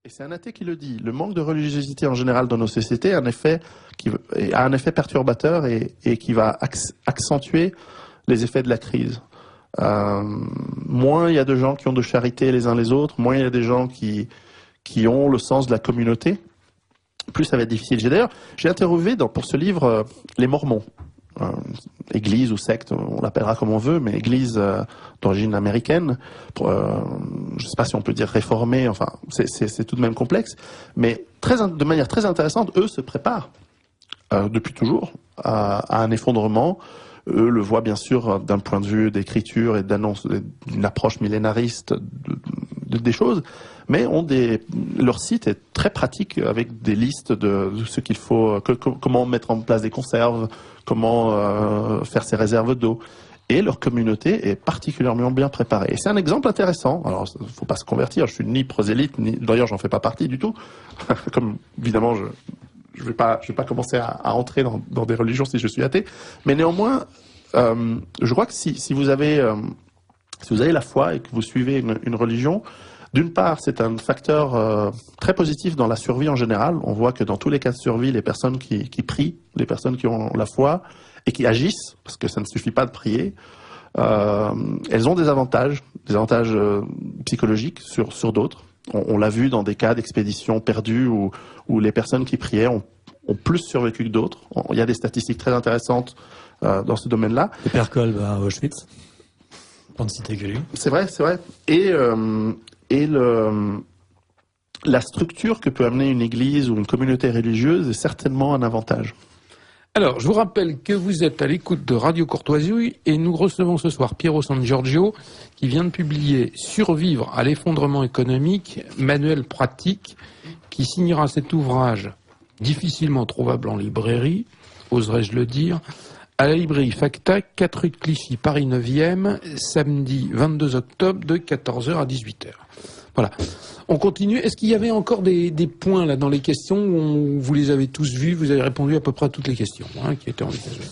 Et c'est un athée qui le dit. Le manque de religiosité en général dans nos sociétés a un effet perturbateur et qui va accentuer les effets de la crise. Moins il y a de gens qui ont de charité les uns les autres, moins il y a des gens qui ont le sens de la communauté, plus ça va être difficile. J'ai interviewé pour ce livre les Mormons. Église ou secte, on l'appellera comme on veut, mais église d'origine américaine, je ne sais pas si on peut dire réformée, enfin c'est tout de même complexe, mais de manière très intéressante, eux se préparent depuis toujours à un effondrement. Eux le voient bien sûr d'un point de vue d'écriture et d'annonce, d'une approche millénariste des choses, mais leur site est très pratique avec des listes de ce qu'il faut, comment mettre en place des conserves, comment faire ses réserves d'eau. Et leur communauté est particulièrement bien préparée. Et c'est un exemple intéressant. Alors, il ne faut pas se convertir. Je suis ni prosélyte, d'ailleurs, j'en fais pas partie du tout. Comme évidemment, je vais pas commencer à entrer dans des religions si je suis athée. Mais néanmoins, je crois que si vous avez la foi et que vous suivez une religion, d'une part, c'est un facteur très positif dans la survie en général. On voit que dans tous les cas de survie, les personnes qui prient, les personnes qui ont la foi et qui agissent, parce que ça ne suffit pas de prier, elles ont des avantages psychologiques sur d'autres. On l'a vu dans des cas d'expéditions perdues où les personnes qui priaient ont plus survécu que d'autres. Il y a des statistiques très intéressantes dans ce domaine-là. Le père Kolb à Auschwitz, pour ne citer que lui. C'est vrai. Et la structure que peut amener une église ou une communauté religieuse est certainement un avantage. Alors, je vous rappelle que vous êtes à l'écoute de Radio Courtoisie et nous recevons ce soir Piero San Giorgio qui vient de publier « Survivre à l'effondrement économique, manuel pratique » qui signera cet ouvrage difficilement trouvable en librairie, oserais-je le dire, à la librairie Facta, 4 rue de Clichy, Paris 9e, samedi 22 octobre de 14h à 18h. Voilà. On continue. Est-ce qu'il y avait encore des points là dans les questions où vous les avez tous vus, vous avez répondu à peu près à toutes les questions qui étaient envisagées?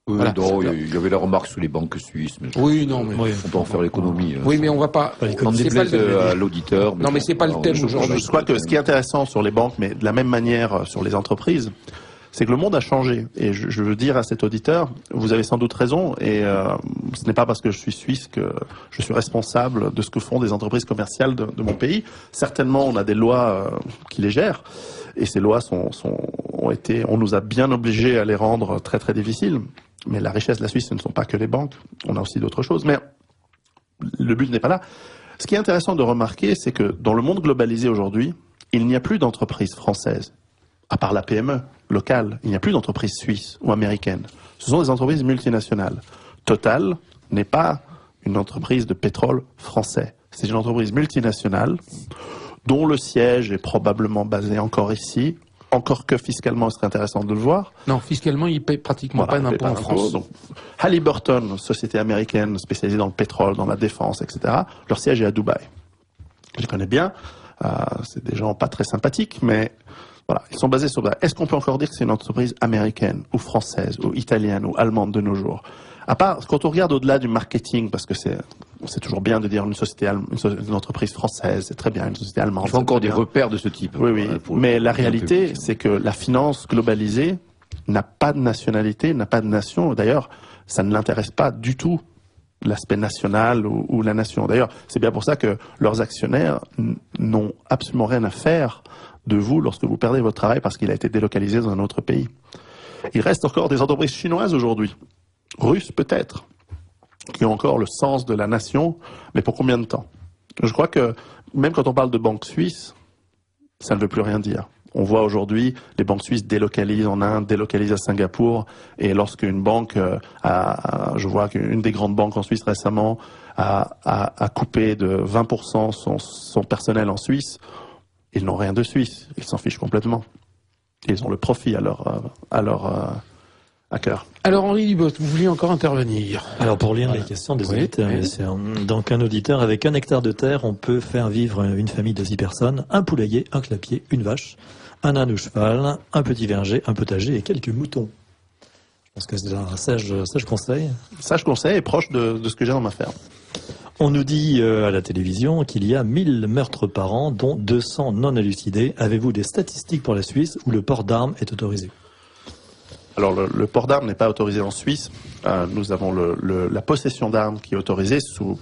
Voilà. Non, il y avait la remarque sur les banques suisses. Mais oui, non, mais on peut en faire l'économie. Oui, mais on va pas. On déplaise à l'auditeur. Non, mais c'est pas le thème aujourd'hui. Je crois que ce qui est intéressant sur les banques, mais de la même manière sur les entreprises, c'est que le monde a changé. Et je veux dire à cet auditeur, vous avez sans doute raison, et ce n'est pas parce que je suis suisse que je suis responsable de ce que font des entreprises commerciales de mon pays. Certainement, on a des lois qui les gèrent, et ces lois on nous a bien obligés à les rendre très très difficiles. Mais la richesse de la Suisse, ce ne sont pas que les banques, on a aussi d'autres choses. Mais le but n'est pas là. Ce qui est intéressant de remarquer, c'est que dans le monde globalisé aujourd'hui, il n'y a plus d'entreprises françaises, à part la PME locale. Il n'y a plus d'entreprises suisses ou américaines. Ce sont des entreprises multinationales. Total n'est pas une entreprise de pétrole français. C'est une entreprise multinationale dont le siège est probablement basé encore ici, encore que fiscalement, ce serait intéressant de le voir. Non, fiscalement, ils ne payent pratiquement pas d'impôts en France. Donc, Halliburton, société américaine spécialisée dans le pétrole, dans la défense, etc., leur siège est à Dubaï. Je les connais bien. C'est des gens pas très sympathiques, mais voilà, ils sont basés sur Dubaï. Est-ce qu'on peut encore dire que c'est une entreprise américaine, ou française, ou italienne, ou allemande de nos jours? À part, quand on regarde au-delà du marketing, parce que c'est toujours bien de dire une entreprise française, c'est très bien, une société allemande. Il faut encore des repères de ce type. Oui, oui. Mais la réalité, c'est que la finance globalisée n'a pas de nationalité, n'a pas de nation. D'ailleurs, ça ne l'intéresse pas du tout, l'aspect national ou la nation. D'ailleurs, c'est bien pour ça que leurs actionnaires n'ont absolument rien à faire de vous lorsque vous perdez votre travail parce qu'il a été délocalisé dans un autre pays. Il reste encore des entreprises chinoises aujourd'hui, russes peut-être, qui ont encore le sens de la nation, mais pour combien de temps? Je crois que même quand on parle de banques suisses, ça ne veut plus rien dire. On voit aujourd'hui les banques suisses délocalisent en Inde, délocalisent à Singapour, et lorsqu'une banque je vois qu'une des grandes banques en Suisse récemment a coupé de 20% son personnel en Suisse, ils n'ont rien de suisse, ils s'en fichent complètement. Ils ont le profit à cœur. Alors Henri Libot, vous vouliez encore intervenir? Alors pour lire les questions des auditeurs, donc un auditeur, avec 1 hectare de terre, on peut faire vivre une famille de 6 personnes, un poulailler, un clapier, une vache, un âne ou cheval, un petit verger, un potager et quelques moutons. Je pense que c'est un sage conseil. Sage conseil est proche de ce que j'ai dans ma ferme. On nous dit à la télévision qu'il y a 1000 meurtres par an, dont 200 non élucidés. Avez-vous des statistiques pour la Suisse où le port d'armes est autorisé? Alors le port d'armes n'est pas autorisé en Suisse. Nous avons la possession d'armes qui est autorisée sous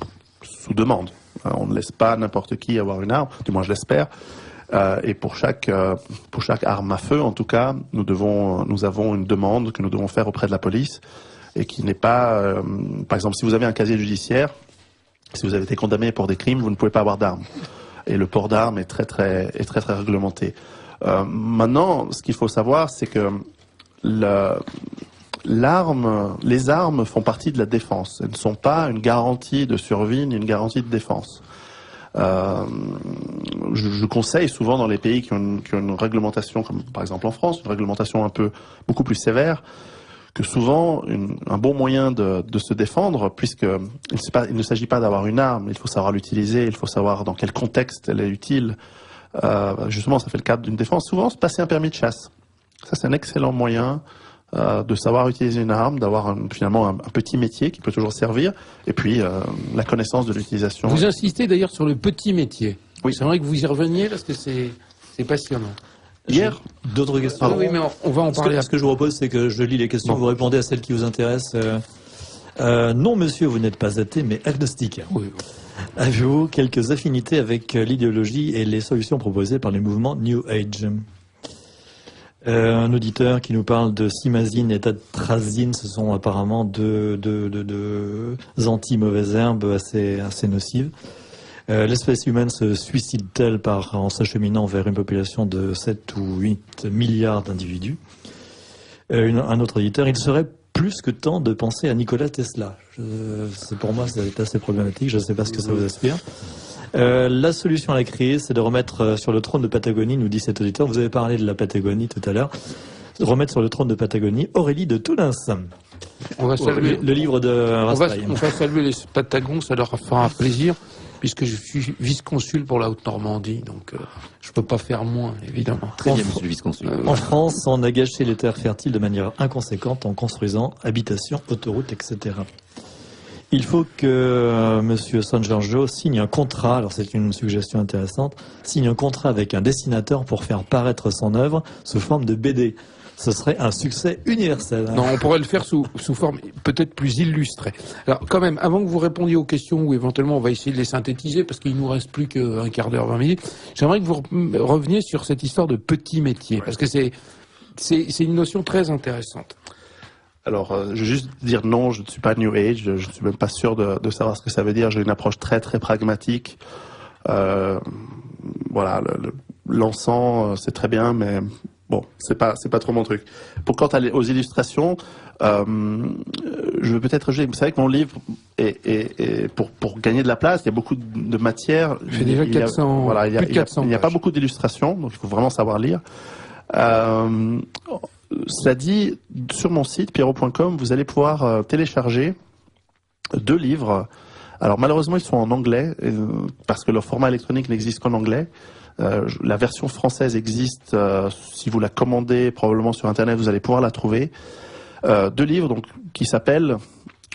demande. On ne laisse pas n'importe qui avoir une arme, du moins je l'espère. Et pour chaque arme à feu, en tout cas, nous avons une demande que nous devons faire auprès de la police et qui n'est pas, par exemple, si vous avez un casier judiciaire, si vous avez été condamné pour des crimes, vous ne pouvez pas avoir d'armes. Et le port d'armes est très réglementé. Maintenant, ce qu'il faut savoir, c'est que les armes font partie de la défense. Elles ne sont pas une garantie de survie ni une garantie de défense. Je conseille souvent dans les pays qui ont une réglementation, comme par exemple en France, une réglementation beaucoup plus sévère, que souvent un bon moyen de se défendre, il ne s'agit pas d'avoir une arme, il faut savoir l'utiliser, il faut savoir dans quel contexte elle est utile. Justement, ça fait le cadre d'une défense. Souvent, se passer un permis de chasse. Ça, c'est un excellent moyen de savoir utiliser une arme, d'avoir finalement un petit métier qui peut toujours servir, et puis la connaissance de l'utilisation. Vous insistez d'ailleurs sur le petit métier. Oui. C'est vrai que vous y reveniez parce que c'est passionnant. Hier, d'autres questions. Oui, mais on va en parler. Ce que je vous propose, c'est que je lis les questions, vous répondez à celles qui vous intéressent. Non, monsieur, vous n'êtes pas athée, mais agnostique. Oui. Avez-vous quelques affinités avec l'idéologie et les solutions proposées par les mouvements New Age? Un auditeur qui nous parle de simazine et d'atrazine, ce sont apparemment deux anti-mauvaises herbes assez nocives. L'espèce humaine se suicide-t-elle en s'acheminant vers une population de 7 ou 8 milliards d'individus? Un autre auditeur, il serait plus que temps de penser à Nikola Tesla. Pour moi, c'est assez problématique, je ne sais pas ce que ça vous inspire. La solution à la crise, c'est de remettre sur le trône de Patagonie, nous dit cet auditeur, vous avez parlé de la Patagonie tout à l'heure, remettre sur le trône de Patagonie Aurélie de Toulens. On va saluer le livre de Raspail. On va saluer les Patagons, ça leur fera plaisir, puisque je suis vice-consul pour la Haute-Normandie, donc je peux pas faire moins, évidemment. Très bien, monsieur le vice-consul. En France, on a gâché les terres fertiles de manière inconséquente en construisant habitations, autoroutes, etc. Il faut que Monsieur San Giorgio signe un contrat, alors c'est une suggestion intéressante, signe un contrat avec un dessinateur pour faire paraître son œuvre sous forme de BD. Ce serait un succès universel. Non, on pourrait le faire sous forme peut-être plus illustrée. Alors quand même, avant que vous répondiez aux questions, ou éventuellement on va essayer de les synthétiser, parce qu'il nous reste plus qu'un quart d'heure, 20 minutes, j'aimerais que vous reveniez sur cette histoire de petit métier, parce que c'est une notion très intéressante. Alors, je vais juste dire non, je ne suis pas New Age, je ne suis même pas sûr de savoir ce que ça veut dire. J'ai une approche très pragmatique. Voilà, l'encens, c'est très bien, mais bon, c'est pas trop mon truc. Quant aux illustrations, je veux peut-être vous savez que mon livre est pour gagner de la place, il y a beaucoup de matière. Il fait déjà 400, voilà, plus de 400 il n'y a pas beaucoup d'illustrations, donc il faut vraiment savoir lire. Cela dit, sur mon site pierrot.com, vous allez pouvoir télécharger 2 livres. Alors malheureusement, ils sont en anglais parce que leur format électronique n'existe qu'en anglais. La version française existe. Si vous la commandez probablement sur Internet, vous allez pouvoir la trouver. 2 livres donc qui s'appellent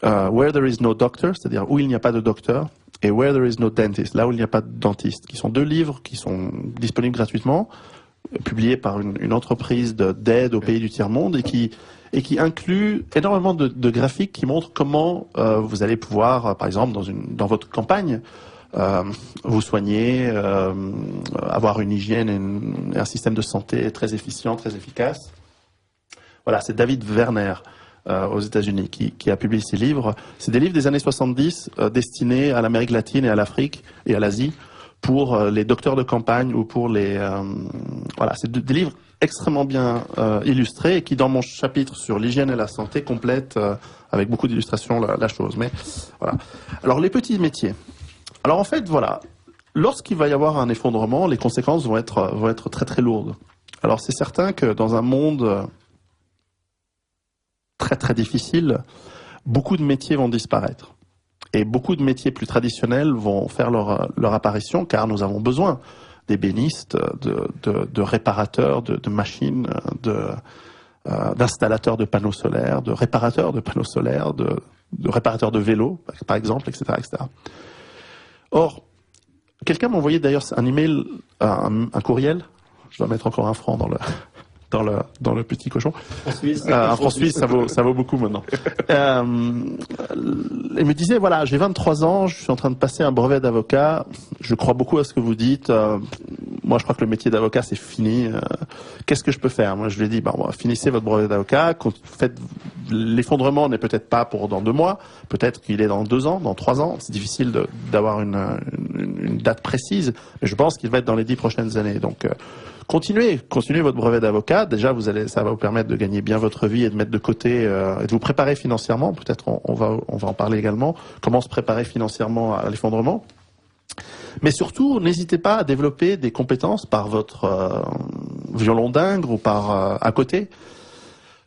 Where There Is No Doctor, c'est-à-dire où il n'y a pas de docteur, et Where There Is No Dentist, là où il n'y a pas de dentiste, qui sont 2 livres qui sont disponibles gratuitement, publié par une entreprise d'aide aux pays du tiers-monde et qui inclut énormément de graphiques qui montrent comment vous allez pouvoir, par exemple, dans votre campagne, vous soigner, avoir une hygiène et un système de santé très efficient, très efficace. Voilà, c'est David Werner aux États-Unis qui a publié ces livres. C'est des livres des années 70 destinés à l'Amérique latine et à l'Afrique et à l'Asie, pour les docteurs de campagne ou pour les... voilà, c'est des livres extrêmement bien illustrés et qui, dans mon chapitre sur l'hygiène et la santé, complètent avec beaucoup d'illustrations la chose. Mais voilà. Alors, les petits métiers. Alors, en fait, voilà, lorsqu'il va y avoir un effondrement, les conséquences vont être très lourdes. Alors, c'est certain que dans un monde très difficile, beaucoup de métiers vont disparaître. Et beaucoup de métiers plus traditionnels vont faire leur apparition, car nous avons besoin d'ébénistes, de réparateurs de machines, d'installateurs de panneaux solaires, de réparateurs de panneaux solaires, de réparateurs de vélos, par exemple, etc. Or, quelqu'un m'a envoyé d'ailleurs un email, un courriel. Je dois mettre encore 1 franc dans le petit cochon. Un franc suisse, ça vaut beaucoup maintenant. Il me disait, voilà, j'ai 23 ans, je suis en train de passer un brevet d'avocat. Je crois beaucoup à ce que vous dites. Moi, je crois que le métier d'avocat, c'est fini. Qu'est-ce que je peux faire? Moi, je lui ai dit, finissez votre brevet d'avocat. L'effondrement n'est peut-être pas pour dans 2 mois. Peut-être qu'il est dans 2 ans, dans 3 ans. C'est difficile d'avoir une date précise. Mais je pense qu'il va être dans les 10 prochaines années. Donc, continuez votre brevet d'avocat. Déjà, ça va vous permettre de gagner bien votre vie et de mettre de côté, et de vous préparer financièrement. Peut-être on va en parler également. Comment se préparer financièrement à l'effondrement. Mais surtout, n'hésitez pas à développer des compétences par votre violon d'Ingres ou par à côté.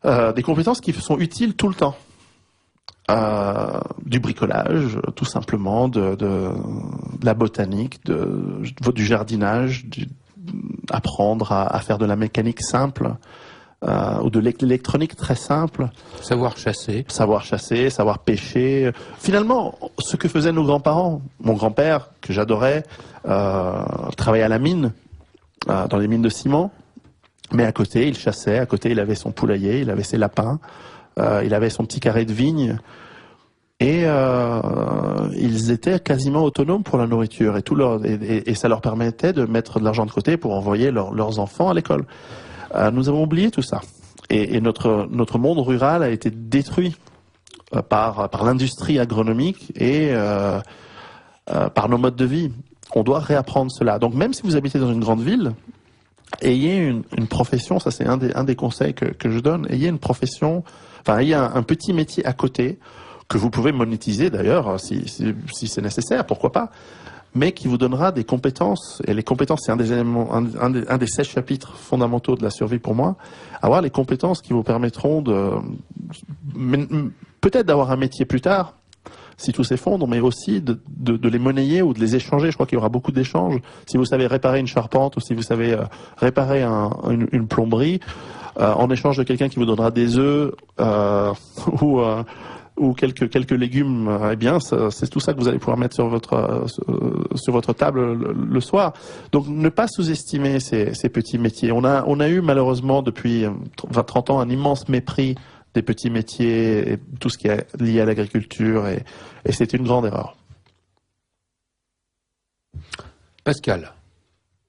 Des compétences qui sont utiles tout le temps. Du bricolage, tout simplement, de la botanique, du jardinage, apprendre à faire de la mécanique simple ou de l'électronique très simple. Savoir chasser, savoir pêcher. Finalement, ce que faisaient nos grands-parents. Mon grand-père, que j'adorais, travaillait à la mine, dans les mines de ciment. Mais à côté, il chassait. À côté, il avait son poulailler, il avait ses lapins, il avait son petit carré de vigne. Et ils étaient quasiment autonomes pour la nourriture et ça leur permettait de mettre de l'argent de côté pour envoyer leurs enfants à l'école. Nous avons oublié tout ça. Et notre monde rural a été détruit par l'industrie agronomique et par nos modes de vie. On doit réapprendre cela. Donc même si vous habitez dans une grande ville, ayez une profession, ça c'est un des conseils que je donne, ayez une profession, ayez un petit métier à côté, que vous pouvez monétiser d'ailleurs, si c'est nécessaire, pourquoi pas, mais qui vous donnera des compétences. Et les compétences, c'est un des éléments, un des 16 chapitres fondamentaux de la survie pour moi. Avoir les compétences qui vous permettront peut-être d'avoir un métier plus tard, si tout s'effondre, mais aussi de les monnayer ou de les échanger. Je crois qu'il y aura beaucoup d'échanges. Si vous savez réparer une charpente ou si vous savez réparer une plomberie, en échange de quelqu'un qui vous donnera des œufs ou quelques légumes, eh bien, c'est tout ça que vous allez pouvoir mettre sur votre table le soir. Donc, ne pas sous-estimer ces petits métiers. On a eu malheureusement depuis 20-30 ans un immense mépris des petits métiers et tout ce qui est lié à l'agriculture et c'est une grande erreur. Pascal.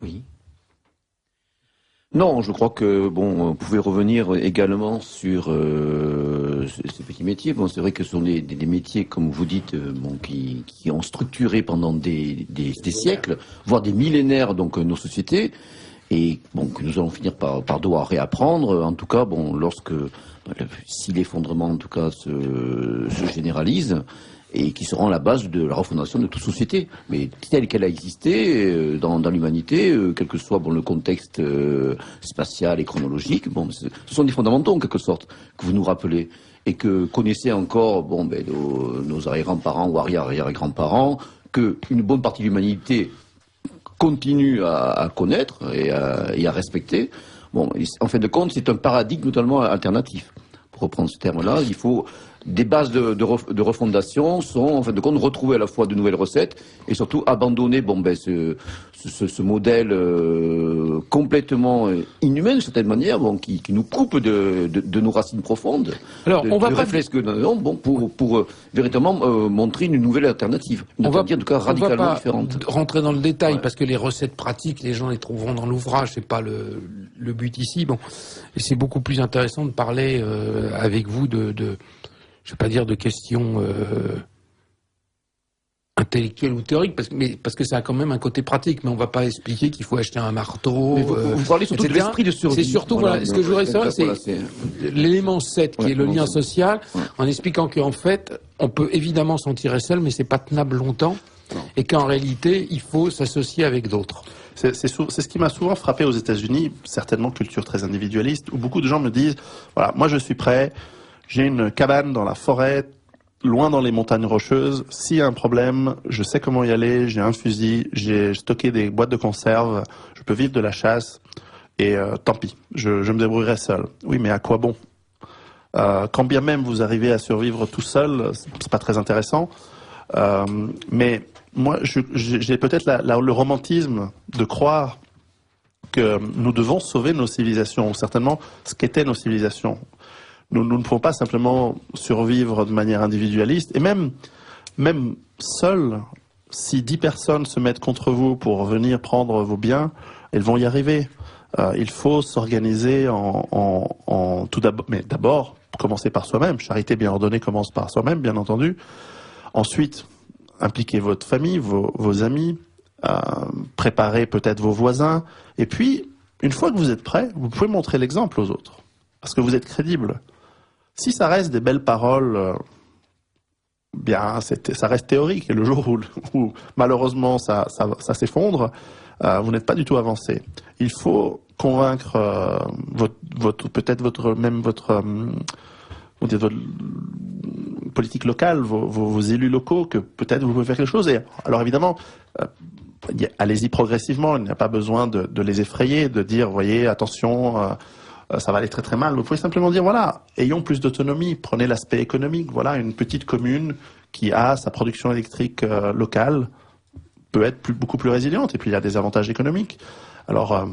Oui. Non, je crois que vous pouvez revenir également sur ces petits métiers. Bon, c'est vrai que ce sont des métiers, comme vous dites, qui ont structuré pendant des siècles, voire des millénaires, donc nos sociétés, et que nous allons finir par devoir réapprendre. En tout cas, si l'effondrement en tout cas se généralise, et qui seront la base de la refondation de toute société, mais telle qu'elle a existé dans l'humanité, quel que soit le contexte spatial et chronologique. Ce sont des fondamentaux en quelque sorte que vous nous rappelez et que connaissaient encore nos arrière-grands-parents ou arrière-grands-parents, qu'une bonne partie de l'humanité continue à connaître et à respecter. En fin de compte, c'est un paradigme totalement alternatif. Pour reprendre ce terme-là, il faut des bases de refondation sont en fin de compte retrouver à la fois de nouvelles recettes et surtout abandonner ce modèle complètement inhumain d'une certaine manière, qui nous coupe de nos racines profondes. Alors on va pas réflexe que nous avons pour véritablement montrer une nouvelle alternative, en tout cas radicalement différente. Rentrer dans le détail parce que les recettes pratiques, les gens les trouveront dans l'ouvrage, c'est pas le but ici. Et c'est beaucoup plus intéressant de parler avec vous je vais pas dire de questions intellectuelles ou théoriques, parce que ça a quand même un côté pratique, mais on va pas expliquer qu'il faut acheter un marteau. Vous parlez surtout de l'esprit de survie. C'est surtout, ce que je voudrais savoir, c'est l'élément 7, qui est le lien social, en expliquant qu'en fait, on peut évidemment s'en tirer seul, mais c'est pas tenable longtemps, et qu'en réalité, il faut s'associer avec d'autres. C'est ce qui m'a souvent frappé aux États-Unis, certainement culture très individualiste, où beaucoup de gens me disent, voilà, moi je suis prêt, j'ai une cabane dans la forêt, loin dans les montagnes rocheuses. S'il y a un problème, je sais comment y aller, j'ai un fusil, j'ai stocké des boîtes de conserve, je peux vivre de la chasse, et tant pis, je me débrouillerai seul. Oui, mais à quoi bon? Quand bien même vous arrivez à survivre tout seul, c'est pas très intéressant. Mais moi, j'ai peut-être le romantisme de croire que nous devons sauver nos civilisations, ou certainement ce qu'étaient nos civilisations. Nous ne pouvons pas simplement survivre de manière individualiste, et même seuls, si 10 personnes se mettent contre vous pour venir prendre vos biens, elles vont y arriver. Il faut s'organiser tout d'abord, mais d'abord, commencer par soi-même. Charité bien ordonnée commence par soi-même, bien entendu. Ensuite, impliquez votre famille, vos amis, préparez peut-être vos voisins. Et puis, une fois que vous êtes prêts, vous pouvez montrer l'exemple aux autres. Parce que vous êtes crédible. Si ça reste des belles paroles, bien, ça reste théorique. Et le jour où malheureusement ça s'effondre, vous n'êtes pas du tout avancé. Il faut convaincre votre politique locale, vos élus locaux, que peut-être vous pouvez faire quelque chose. Et alors évidemment, allez-y progressivement. Il n'y a pas besoin de les effrayer, de dire, voyez, attention, ça va aller très très mal. Vous pouvez simplement dire, voilà, ayons plus d'autonomie. Prenez l'aspect économique. Voilà, une petite commune qui a sa production électrique locale peut être beaucoup plus résiliente. Et puis il y a des avantages économiques. Alors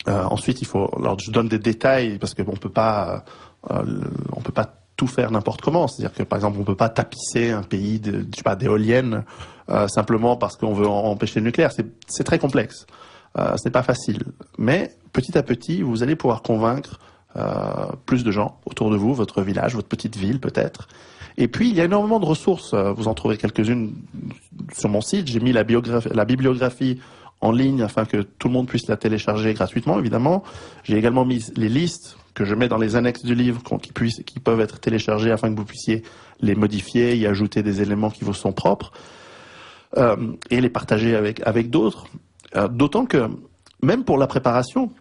ensuite, alors je donne des détails parce que on peut pas tout faire n'importe comment. C'est-à-dire que par exemple, on peut pas tapisser un pays d'éoliennes simplement parce qu'on veut empêcher le nucléaire. C'est très complexe. C'est pas facile. Mais petit à petit, vous allez pouvoir convaincre plus de gens autour de vous, votre village, votre petite ville peut-être. Et puis, il y a énormément de ressources. Vous en trouvez quelques-unes sur mon site. J'ai mis la bibliographie en ligne afin que tout le monde puisse la télécharger gratuitement, évidemment. J'ai également mis les listes que je mets dans les annexes du livre qui peuvent être téléchargées afin que vous puissiez les modifier, y ajouter des éléments qui vous sont propres et les partager avec d'autres. D'autant que, même pour la préparation,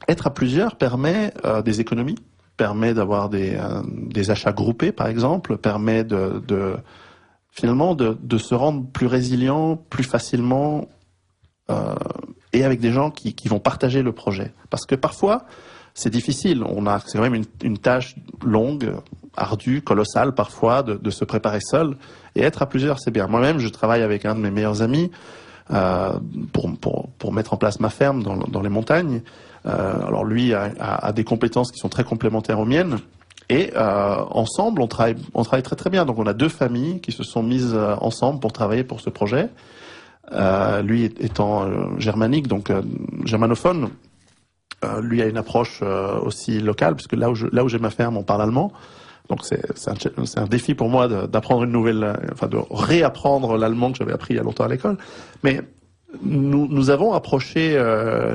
être à plusieurs permet des économies, permet d'avoir des achats groupés, par exemple, permet finalement de se rendre plus résilient, plus facilement, et avec des gens qui vont partager le projet. Parce que parfois, c'est difficile. C'est quand même une tâche longue, ardue, colossale parfois, de se préparer seul. Et être à plusieurs, c'est bien. Moi-même, je travaille avec un de mes meilleurs amis pour mettre en place ma ferme dans les montagnes. Alors lui a des compétences qui sont très complémentaires aux miennes. Et ensemble, on travaille très très bien. Donc on a deux familles qui se sont mises ensemble pour travailler pour ce projet. Lui étant germanique, donc germanophone, lui a une approche aussi locale, puisque là où j'ai ma ferme, on parle allemand. Donc c'est un défi pour moi d'apprendre de réapprendre l'allemand que j'avais appris il y a longtemps à l'école. Mais nous avons approché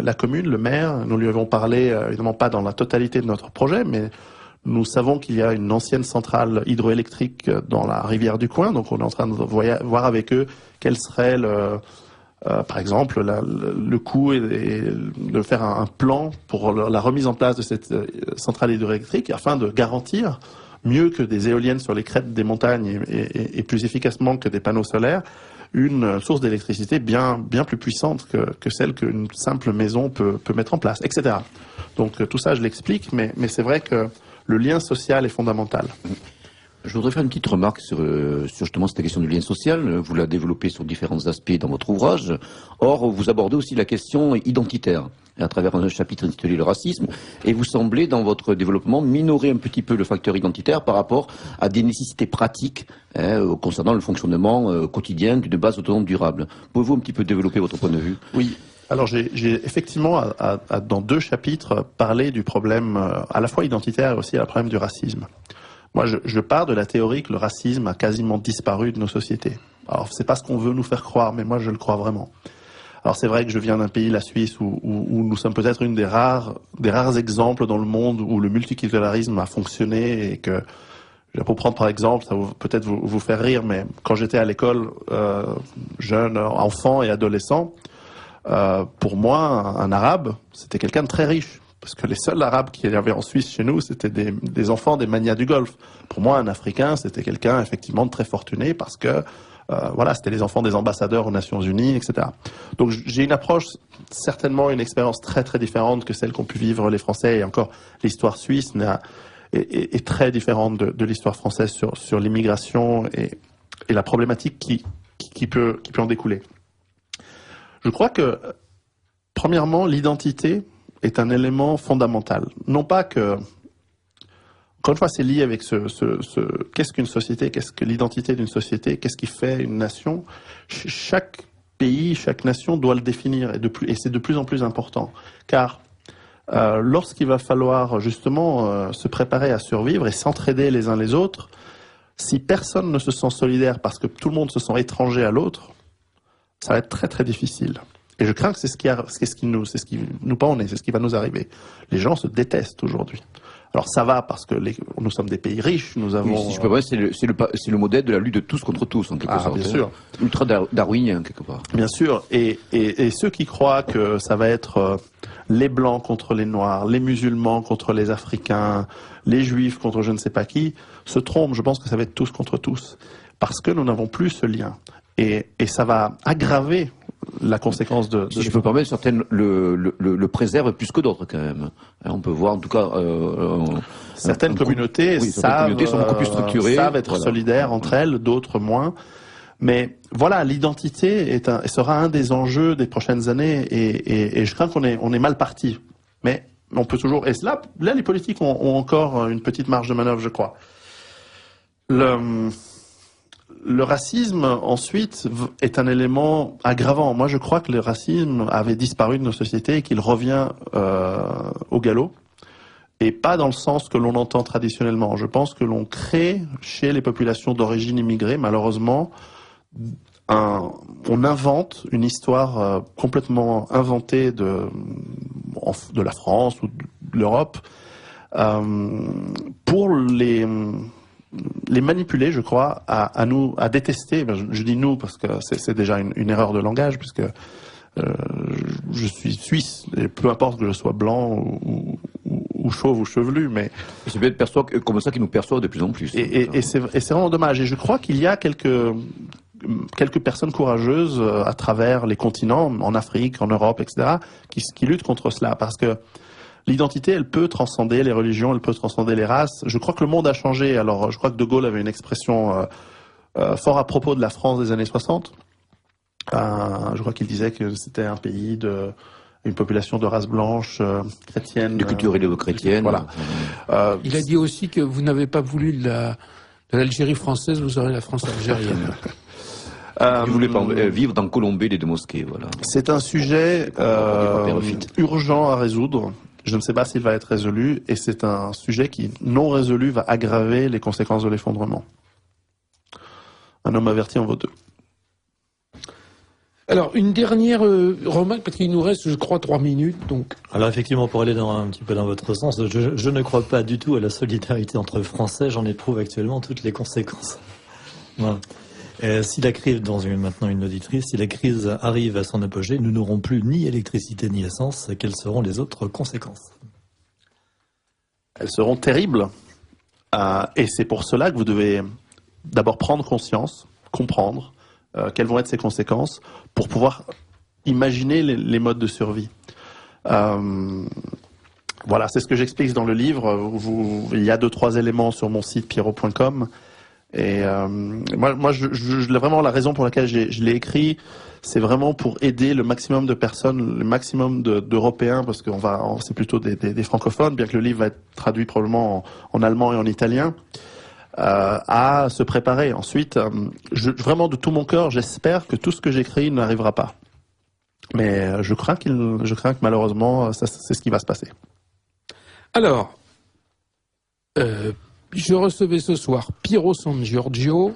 la commune, le maire, nous lui avons parlé, évidemment pas dans la totalité de notre projet, mais nous savons qu'il y a une ancienne centrale hydroélectrique dans la rivière du coin, donc on est en train de voir avec eux quel serait par exemple le coût et de faire un plan pour la remise en place de cette centrale hydroélectrique afin de garantir mieux que des éoliennes sur les crêtes des montagnes et plus efficacement que des panneaux solaires, une source d'électricité bien plus puissante que celle qu'une simple maison peut mettre en place, etc. Donc tout ça, je l'explique, mais c'est vrai que le lien social est fondamental. Je voudrais faire une petite remarque sur justement cette question du lien social. Vous la développez sur différents aspects dans votre ouvrage. Or, vous abordez aussi la question identitaire à travers un chapitre intitulé Le racisme. Et vous semblez, dans votre développement, minorer un petit peu le facteur identitaire par rapport à des nécessités pratiques concernant le fonctionnement quotidien d'une base autonome durable. Pouvez-vous un petit peu développer votre point de vue ? Oui. Alors j'ai effectivement, dans deux chapitres, parlé du problème à la fois identitaire et aussi à la problème du racisme. Moi, je pars de la théorie que le racisme a quasiment disparu de nos sociétés. Alors, c'est pas ce qu'on veut nous faire croire, mais moi, je le crois vraiment. Alors, c'est vrai que je viens d'un pays, la Suisse, où nous sommes peut-être une des rares exemples dans le monde où le multiculturalisme a fonctionné et que, pour prendre par exemple, ça va peut-être vous faire rire, mais quand j'étais à l'école, jeune, enfant et adolescent, pour moi, un arabe, c'était quelqu'un de très riche. Parce que les seuls arabes qu'il y avait en Suisse chez nous, c'était des enfants des magnats du Golfe. Pour moi, un Africain, c'était quelqu'un effectivement de très fortuné parce que c'était les enfants des ambassadeurs aux Nations Unies, etc. Donc j'ai une approche, certainement une expérience très très différente que celle qu'ont pu vivre les Français. Et encore, l'histoire suisse est très différente de l'histoire française sur l'immigration et la problématique qui peut en découler. Je crois que, premièrement, l'identité est un élément fondamental. Non pas que, encore une fois, c'est lié avec qu'est-ce qu'une société, qu'est-ce que l'identité d'une société, qu'est-ce qui fait une nation. Chaque pays, chaque nation doit le définir, et c'est de plus en plus important. Car lorsqu'il va falloir justement se préparer à survivre et s'entraider les uns les autres, si personne ne se sent solidaire parce que tout le monde se sent étranger à l'autre, ça va être très très difficile. Et je crains que c'est ce qui nous pend au nez, c'est ce qui va nous arriver. Les gens se détestent aujourd'hui. Alors ça va parce que nous sommes des pays riches, nous avons... Oui, si je peux dire, c'est le modèle de la lutte de tous contre tous, en quelque sorte. Bien sûr. Ultra darwinien, quelque part. Bien sûr. Et ceux qui croient que ça va être les Blancs contre les Noirs, les musulmans contre les Africains, les Juifs contre je ne sais pas qui, se trompent. Je pense que ça va être tous contre tous. Parce que nous n'avons plus ce lien. Et ça va aggraver la conséquence de... Si je peux me permettre, certaines le préservent plus que d'autres, quand même. On peut voir, en tout cas... certaines communautés savent sont beaucoup plus structurées. Savent être solidaires entre elles, d'autres moins. Mais voilà, l'identité sera un des enjeux des prochaines années. Et je crains qu'on est mal parti. Mais on peut toujours... Et là, les politiques ont encore une petite marge de manœuvre, je crois. Le racisme, ensuite, est un élément aggravant. Moi, je crois que le racisme avait disparu de nos sociétés et qu'il revient au galop. Et pas dans le sens que l'on entend traditionnellement. Je pense que l'on crée, chez les populations d'origine immigrée, malheureusement, on invente une histoire complètement inventée de la France ou de l'Europe pour les manipuler, je crois, à détester. Je dis nous parce que c'est déjà une erreur de langage, puisque je suis suisse, et peu importe que je sois blanc ou chauve ou chevelu, mais... C'est peut-être comme ça qu'ils nous perçoivent de plus en plus. Et c'est vraiment dommage. Et je crois qu'il y a quelques personnes courageuses à travers les continents, en Afrique, en Europe, etc., qui luttent contre cela, parce que l'identité, elle peut transcender les religions, elle peut transcender les races. Je crois que le monde a changé. Alors, je crois que De Gaulle avait une expression fort à propos de la France des années 60. Je crois qu'il disait que c'était un pays une population de race blanche, chrétienne. De culture chrétienne. Voilà. Il a dit aussi que vous n'avez pas voulu de l'Algérie française, vous aurez la France algérienne. Il voulait vivre dans Colombey, les deux mosquées, voilà. C'est un sujet urgent à résoudre. Je ne sais pas s'il va être résolu, et c'est un sujet qui, non résolu, va aggraver les conséquences de l'effondrement. Un homme averti en vaut deux. Alors, une dernière remarque, parce qu'il nous reste, je crois, 3 minutes. Donc. Alors, effectivement, pour aller un petit peu dans votre sens, je ne crois pas du tout à la solidarité entre Français. J'en éprouve actuellement toutes les conséquences. Voilà. Si la crise, maintenant une auditrice, si la crise arrive à son apogée, nous n'aurons plus ni électricité ni essence. Quelles seront les autres conséquences? Elles seront terribles. Et c'est pour cela que vous devez d'abord prendre conscience, comprendre quelles vont être ces conséquences pour pouvoir imaginer les modes de survie. Voilà, c'est ce que j'explique dans le livre. Il y a 2-3 éléments sur mon site pierrot.com. Et moi, vraiment la raison pour laquelle je l'ai écrit, c'est vraiment pour aider le maximum de personnes, le maximum d'Européens, parce que c'est plutôt des francophones, bien que le livre va être traduit probablement en allemand et en italien, à se préparer. Ensuite, vraiment de tout mon cœur, j'espère que tout ce que j'écris n'arrivera pas. Mais je crains que malheureusement, c'est ce qui va se passer. Alors, je recevais ce soir Piero San Giorgio,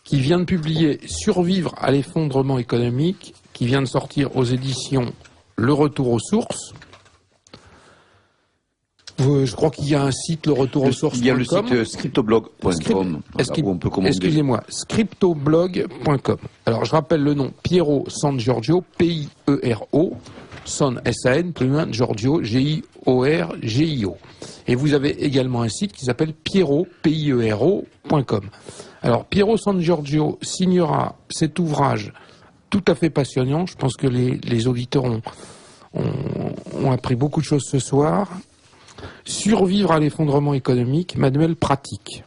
qui vient de publier Survivre à l'effondrement économique, qui vient de sortir aux éditions Le Retour aux sources. Je crois qu'il y a un site, le retour aux sources.com. Il y a le site scriptoblog.com, où on peut commander. Excusez-moi, scriptoblog.com. Alors, je rappelle le nom, Piero San Giorgio, P-I-E-R-O, San, S-A-N, plus loin, Giorgio, G-I-O-R-G-I-O. Et vous avez également un site qui s'appelle Piero, P-I-E-R-O.com. Alors, Piero San Giorgio signera cet ouvrage tout à fait passionnant. Je pense que les auditeurs ont appris beaucoup de choses ce soir. Survivre à l'effondrement économique, manuel pratique.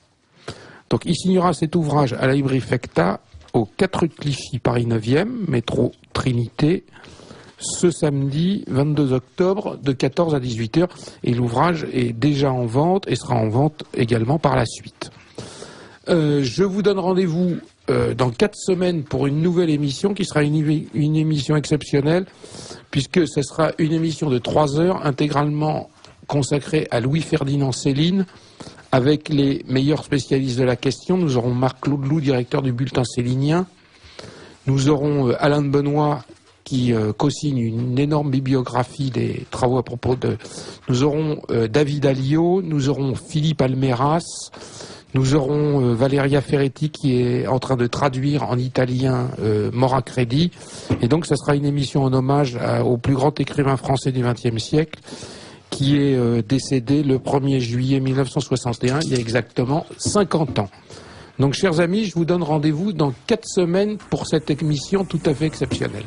Donc, il signera cet ouvrage à la librairie Fecta au 4 rue de Clichy, Paris 9e, métro Trinité, ce samedi 22 octobre de 14 à 18h. Et l'ouvrage est déjà en vente et sera en vente également par la suite. Je vous donne rendez-vous dans 4 semaines pour une nouvelle émission qui sera une émission exceptionnelle, puisque ce sera une émission de 3 heures intégralement consacrée à Louis-Ferdinand Céline, avec les meilleurs spécialistes de la question. Nous aurons Marc-Claude Loup, directeur du bulletin célinien. Nous aurons Alain de Benoît, qui co-signe une énorme bibliographie des travaux à propos de... Nous aurons David Alliot, nous aurons Philippe Almeras, nous aurons Valeria Ferretti, qui est en train de traduire en italien Mora Credi. Et donc, ça sera une émission en hommage au plus grand écrivain français du XXe siècle, qui est décédé le 1er juillet 1961, il y a exactement 50 ans. Donc, chers amis, je vous donne rendez-vous dans 4 semaines pour cette émission tout à fait exceptionnelle.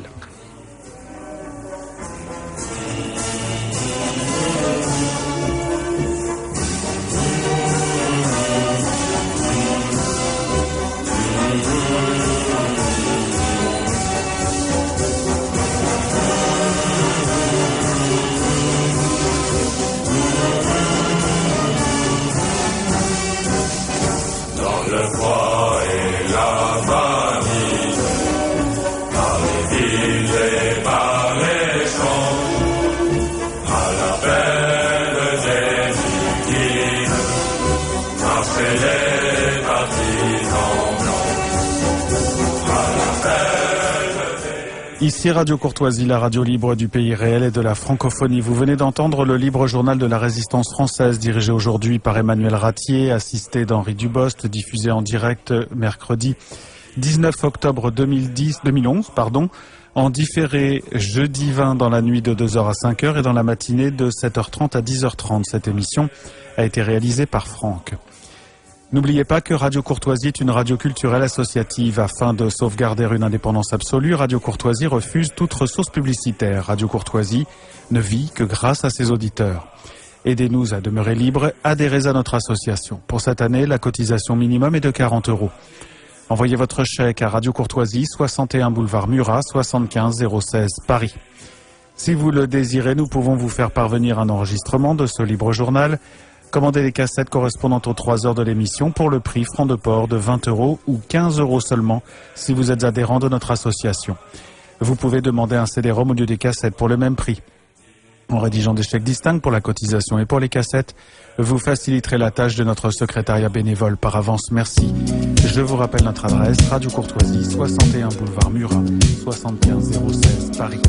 Ici Radio Courtoisie, la radio libre du pays réel et de la francophonie. Vous venez d'entendre le libre journal de la résistance française, dirigé aujourd'hui par Emmanuel Ratier, assisté d'Henri Dubost, diffusé en direct mercredi 19 octobre 2011, en différé jeudi 20 dans la nuit de 2h à 5h et dans la matinée de 7h30 à 10h30. Cette émission a été réalisée par Franck. N'oubliez pas que Radio Courtoisie est une radio culturelle associative. Afin de sauvegarder une indépendance absolue, Radio Courtoisie refuse toute ressource publicitaire. Radio Courtoisie ne vit que grâce à ses auditeurs. Aidez-nous à demeurer libres, adhérez à notre association. Pour cette année, la cotisation minimum est de 40 €. Envoyez votre chèque à Radio Courtoisie, 61 boulevard Murat, 75 016 Paris. Si vous le désirez, nous pouvons vous faire parvenir un enregistrement de ce libre journal. Commandez les cassettes correspondantes aux 3 heures de l'émission pour le prix franc de port de 20 € ou 15 € seulement si vous êtes adhérent de notre association. Vous pouvez demander un CD-ROM au lieu des cassettes pour le même prix. En rédigeant des chèques distincts pour la cotisation et pour les cassettes, vous faciliterez la tâche de notre secrétariat bénévole. Par avance, merci. Je vous rappelle notre adresse, Radio Courtoisie, 61 boulevard Murat, 75 016 Paris.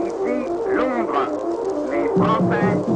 Ici Londres. Les Français